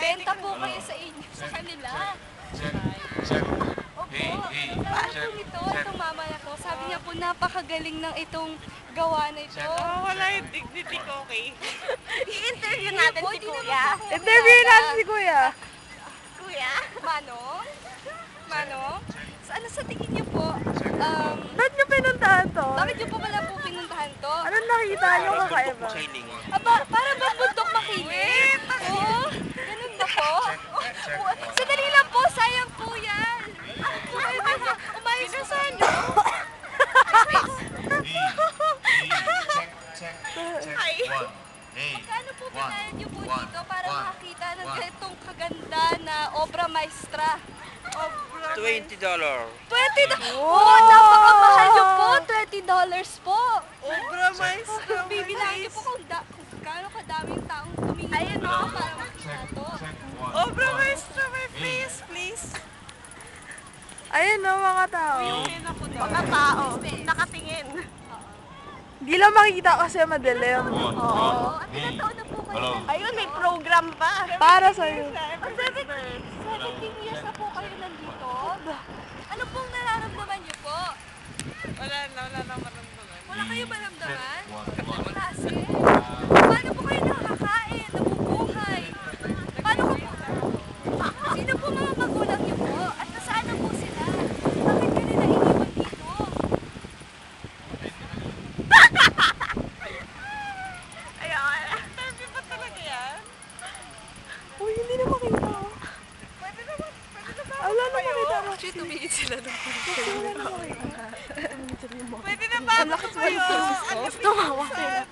Benta po kayo sa inyo, sa kanila. Opo, ano po nito, itong mama na to, sabi niya po napakagaling ng itong gawa na ito. Wala yung dignity ko, okay? I-interview natin si Kuya. Interview natin si Kuya. Kuya? Manong? Manong? Ano sa tingin niyo po? Ba't niyo pinuntahan to? Bakit niyo po pala po pinuntahan to? Anong nakita niyo kakaiba? Aba, para ba bundok makiling? Oo, ganun ba po? Sandali lang po, sayang po yan. Umayos na sana. Magkano po binayad niyo po dito para makakita ng ganitong kaganda na obra maestra? $20. 20 Oh, napakamahal niyo po. $20 po. Obra maestra. Bibilangan niyo po kung gaano kadaming taong tumingin dito para makita to. Obra maestra, my face, please. Ayun no, mga tao. Mga tao. Nakatingin. Hindi lang makikita kasi madilim. Oo. At ilang taon na po kayo? Ayun, may program pa. Para sa'yo. 17 years na po kayo nandito. Ano pong nararamdaman niyo po? Wala nang maramdaman. Wala kayo maramdaman? Kasi, paano po kayo nakakain, nabubuhay? Paano ko po? Sino po mga magulang niyo po? At nasaan na po sila? Bakit ka nila iniwan dito? Ayun. Interview ba talaga yan? Uy, hindi na makita. Pwede naman. Wala na makita. Actually, tumingin sila doon. Pwede na ba ako kayo? Tumawa sila.